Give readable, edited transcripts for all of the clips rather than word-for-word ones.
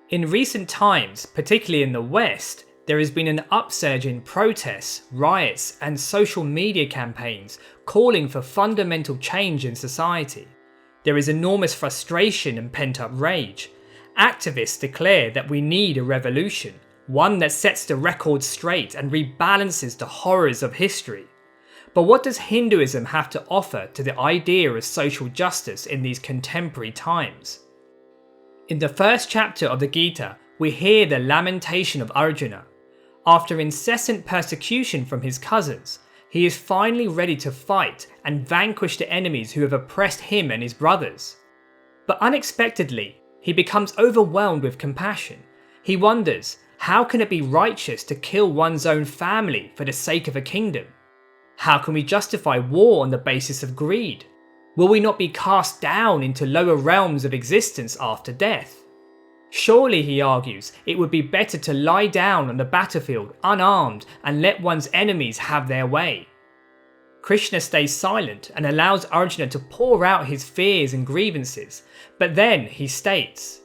In recent times, particularly in the West, there has been an upsurge in protests, riots, and social media campaigns calling for fundamental change in society. There is enormous frustration and pent-up rage. Activists declare that we need a revolution, one that sets the record straight and rebalances the horrors of history. But what does Hinduism have to offer to the idea of social justice in these contemporary times? In the first chapter of the Gita, we hear the lamentation of Arjuna. After incessant persecution from his cousins, he is finally ready to fight and vanquish the enemies who have oppressed him and his brothers. But unexpectedly, he becomes overwhelmed with compassion. He wonders, how can it be righteous to kill one's own family for the sake of a kingdom? How can we justify war on the basis of greed? Will we not be cast down into lower realms of existence after death? Surely, he argues, it would be better to lie down on the battlefield unarmed and let one's enemies have their way. Krishna stays silent and allows Arjuna to pour out his fears and grievances, but then he states,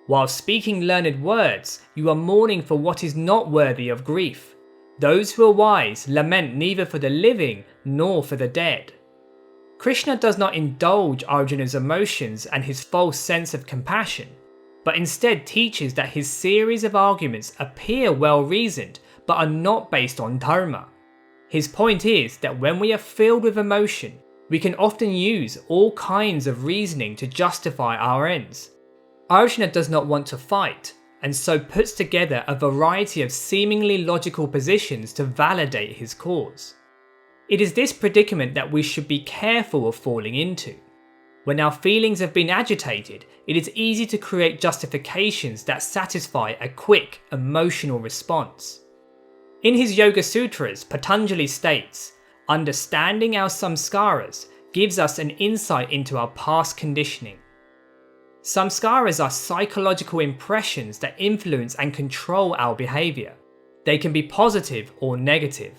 "While speaking learned words, you are mourning for what is not worthy of grief. Those who are wise lament neither for the living nor for the dead." Krishna does not indulge Arjuna's emotions and his false sense of compassion, but instead teaches that his series of arguments appear well reasoned but are not based on Dharma. His point is that when we are filled with emotion, we can often use all kinds of reasoning to justify our ends. Arjuna does not want to fight, and so puts together a variety of seemingly logical positions to validate his cause. It is this predicament that we should be careful of falling into. When our feelings have been agitated, it is easy to create justifications that satisfy a quick, emotional response. In his Yoga Sutras, Patanjali states, "Understanding our samskaras gives us an insight into our past conditioning." Samskaras are psychological impressions that influence and control our behaviour. They can be positive or negative.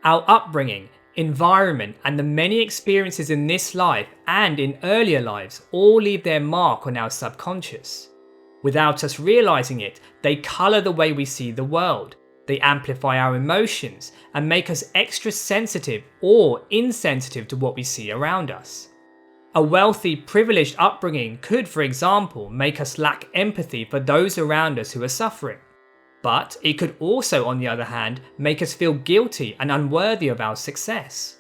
Our upbringing, environment, and the many experiences in this life and in earlier lives all leave their mark on our subconscious. Without us realizing it, they colour the way we see the world. They amplify our emotions and make us extra sensitive or insensitive to what we see around us. A wealthy, privileged upbringing could, for example, make us lack empathy for those around us who are suffering. But it could also, on the other hand, make us feel guilty and unworthy of our success.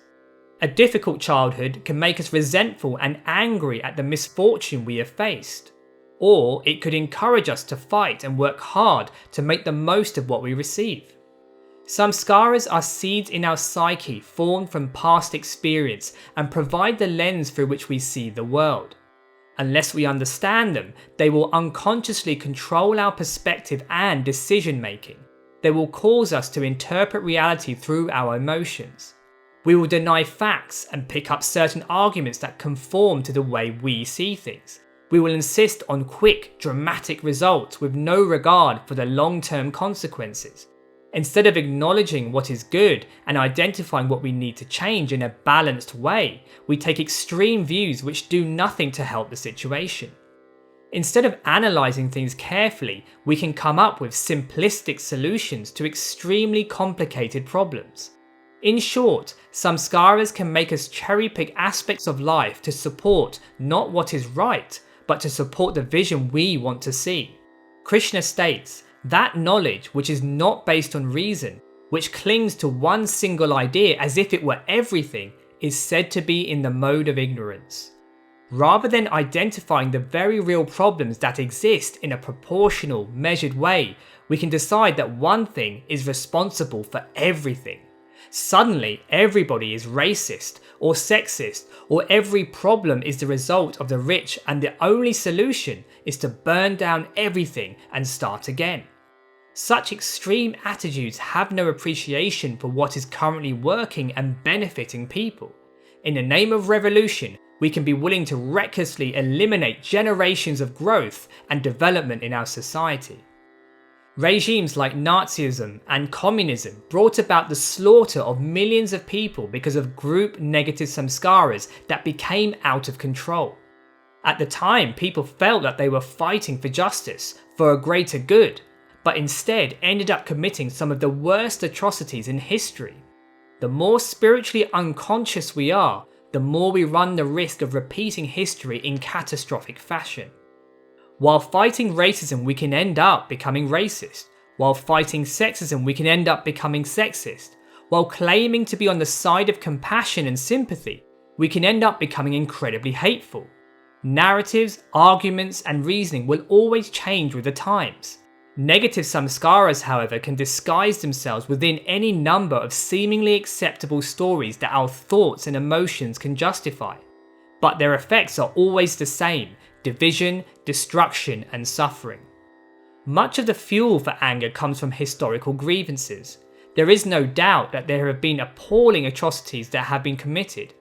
A difficult childhood can make us resentful and angry at the misfortune we have faced. Or it could encourage us to fight and work hard to make the most of what we receive. Samskaras are seeds in our psyche formed from past experience and provide the lens through which we see the world. Unless we understand them, they will unconsciously control our perspective and decision making. They will cause us to interpret reality through our emotions. We will deny facts and pick up certain arguments that conform to the way we see things. We will insist on quick, dramatic results with no regard for the long-term consequences. Instead of acknowledging what is good and identifying what we need to change in a balanced way, we take extreme views which do nothing to help the situation. Instead of analysing things carefully, we can come up with simplistic solutions to extremely complicated problems. In short, samskaras can make us cherry-pick aspects of life to support not what is right, but to support the vision we want to see. Krishna states, that knowledge which is not based on reason, which clings to one single idea as if it were everything, is said to be in the mode of ignorance. Rather than identifying the very real problems that exist in a proportional, measured way, we can decide that one thing is responsible for everything. Suddenly, everybody is racist or sexist, or every problem is the result of the rich, and the only solution is to burn down everything and start again. Such extreme attitudes have no appreciation for what is currently working and benefiting people. In the name of revolution, we can be willing to recklessly eliminate generations of growth and development in our society. Regimes like Nazism and communism brought about the slaughter of millions of people because of group negative samskaras that became out of control. At the time, people felt that they were fighting for justice, for a greater good, but instead ended up committing some of the worst atrocities in history. The more spiritually unconscious we are, the more we run the risk of repeating history in catastrophic fashion. While fighting racism, we can end up becoming racist. While fighting sexism, we can end up becoming sexist. While claiming to be on the side of compassion and sympathy, we can end up becoming incredibly hateful. Narratives, arguments, and reasoning will always change with the times. Negative samskaras, however, can disguise themselves within any number of seemingly acceptable stories that our thoughts and emotions can justify. But their effects are always the same: division, destruction, and suffering. Much of the fuel for anger comes from historical grievances. There is no doubt that there have been appalling atrocities that have been committed.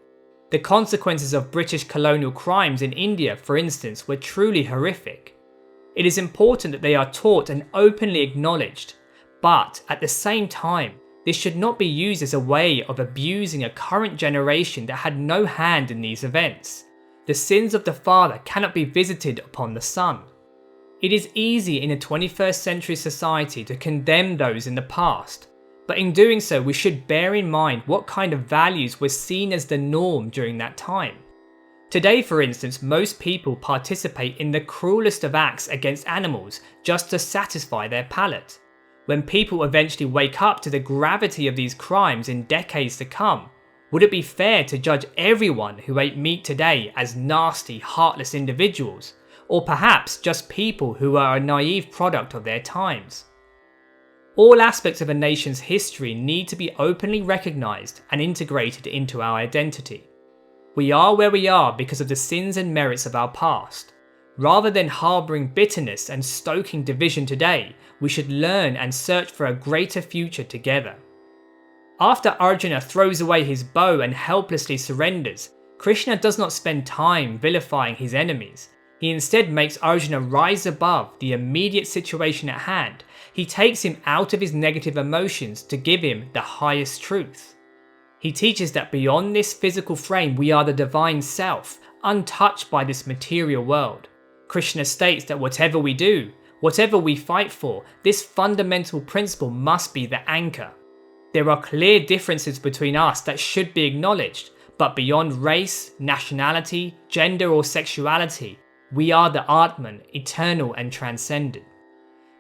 The consequences of British colonial crimes in India, for instance, were truly horrific. It is important that they are taught and openly acknowledged, but at the same time, this should not be used as a way of abusing a current generation that had no hand in these events. The sins of the father cannot be visited upon the son. It is easy in a 21st century society to condemn those in the past, but in doing so we should bear in mind what kind of values were seen as the norm during that time. Today, for instance, most people participate in the cruelest of acts against animals just to satisfy their palate. When people eventually wake up to the gravity of these crimes in decades to come, would it be fair to judge everyone who ate meat today as nasty, heartless individuals, or perhaps just people who are a naive product of their times? All aspects of a nation's history need to be openly recognised and integrated into our identity. We are where we are because of the sins and merits of our past. Rather than harbouring bitterness and stoking division today, we should learn and search for a greater future together. After Arjuna throws away his bow and helplessly surrenders, Krishna does not spend time vilifying his enemies. He instead makes Arjuna rise above the immediate situation at hand. He takes him out of his negative emotions to give him the highest truth. He teaches that beyond this physical frame we are the divine self, untouched by this material world. Krishna states that whatever we do, whatever we fight for, this fundamental principle must be the anchor. There are clear differences between us that should be acknowledged, but beyond race, nationality, gender or sexuality, we are the Atman, eternal and transcendent.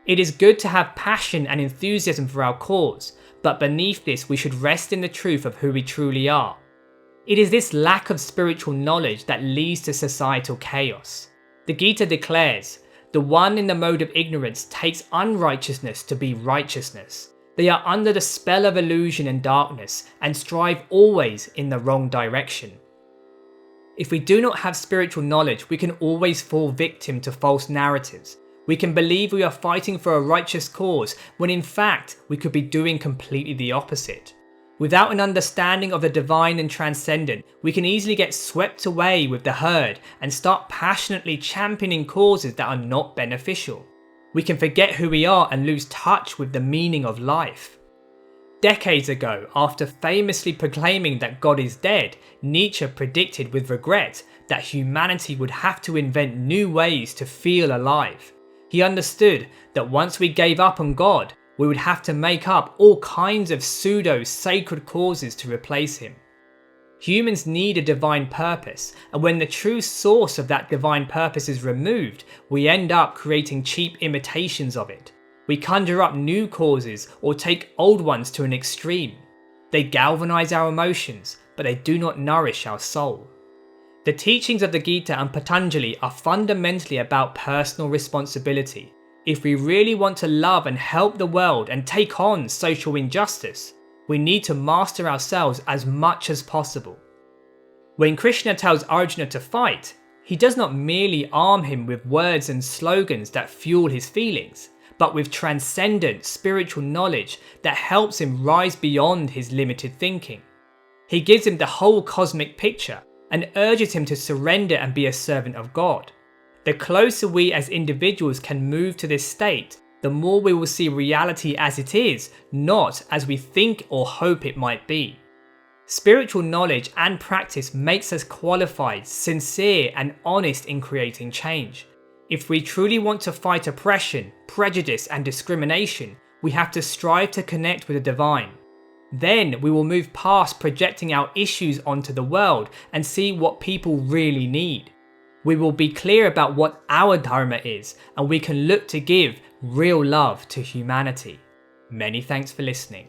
It is good to have passion and enthusiasm for our cause, but beneath this we should rest in the truth of who we truly are. It is this lack of spiritual knowledge that leads to societal chaos. The Gita declares, "The one in the mode of ignorance takes unrighteousness to be righteousness. They are under the spell of illusion and darkness and strive always in the wrong direction." If we do not have spiritual knowledge, we can always fall victim to false narratives. We can believe we are fighting for a righteous cause when in fact we could be doing completely the opposite. Without an understanding of the divine and transcendent, we can easily get swept away with the herd and start passionately championing causes that are not beneficial. We can forget who we are and lose touch with the meaning of life. Decades ago, after famously proclaiming that God is dead, Nietzsche predicted with regret that humanity would have to invent new ways to feel alive. He understood that once we gave up on God, we would have to make up all kinds of pseudo-sacred causes to replace him. Humans need a divine purpose, and when the true source of that divine purpose is removed, we end up creating cheap imitations of it. We conjure up new causes or take old ones to an extreme. They galvanize our emotions, but they do not nourish our soul. The teachings of the Gita and Patanjali are fundamentally about personal responsibility. If we really want to love and help the world and take on social injustice, we need to master ourselves as much as possible. When Krishna tells Arjuna to fight, he does not merely arm him with words and slogans that fuel his feelings, but with transcendent spiritual knowledge that helps him rise beyond his limited thinking. He gives him the whole cosmic picture and urges him to surrender and be a servant of God. The closer we as individuals can move to this state, the more we will see reality as it is, not as we think or hope it might be. Spiritual knowledge and practice makes us qualified, sincere, and honest in creating change. If we truly want to fight oppression, prejudice, and discrimination, we have to strive to connect with the divine. Then we will move past projecting our issues onto the world and see what people really need. We will be clear about what our Dharma is, and we can look to give real love to humanity. Many thanks for listening.